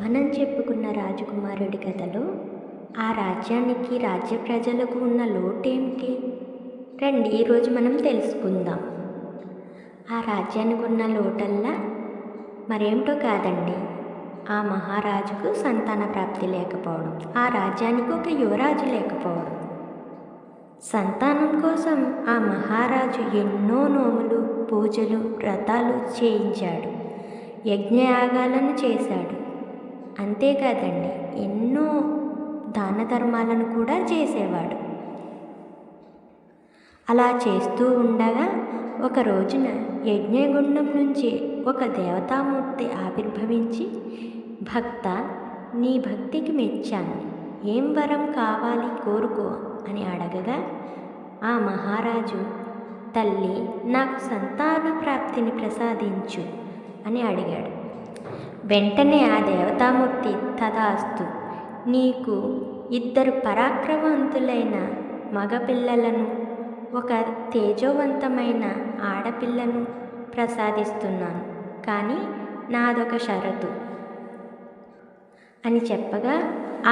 మనం చెప్పుకున్న రాజకుమారుడి కథలో ఆ రాజ్యానికి రాజ్య ప్రజలకు ఉన్న లోటేమిటి? రండి ఈరోజు మనం తెలుసుకుందాం. ఆ రాజ్యానికి ఉన్న లోటల్లా మరేమిటో కాదండి, ఆ మహారాజుకు సంతాన ప్రాప్తి లేకపోవడం, ఆ రాజ్యానికి ఒక యువరాజు లేకపోవడం. సంతానం కోసం ఆ మహారాజు ఎన్నో నోములు, పూజలు, వ్రతాలు చేయించాడు, యజ్ఞయాగాలను చేశాడు. అంతేకాదండి, ఎన్నో దాన ధర్మాలను కూడా చేసేవాడు. అలా చేస్తూ ఉండగా ఒక రోజున యజ్ఞగుండం నుంచి ఒక దేవతామూర్తి ఆవిర్భవించి, భక్త, నీ భక్తికి మెచ్చాను, ఏం వరం కావాలి కోరుకో అని అడగగా ఆ మహారాజు, తల్లి, నాకు సంతాన ప్రాప్తిని ప్రసాదించు అని అడిగాడు. వెంటనే ఆ దేవతామూర్తి, తదాస్తు, నీకు 2 పరాక్రమవంతులైన మగపిల్లలను, ఒక తేజోవంతమైన ఆడపిల్లను ప్రసాదిస్తున్నాను, కానీ నాదొక షరతు అని చెప్పగా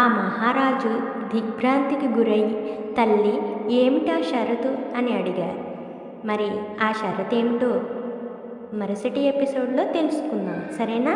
ఆ మహారాజు దిగ్భ్రాంతికి గురై, తల్లి, ఏమిటా షరతు అని అడిగారు. మరి ఆ షరతు ఏమిటో మరుసటి ఎపిసోడ్లో తెలుసుకుందాం, సరేనా?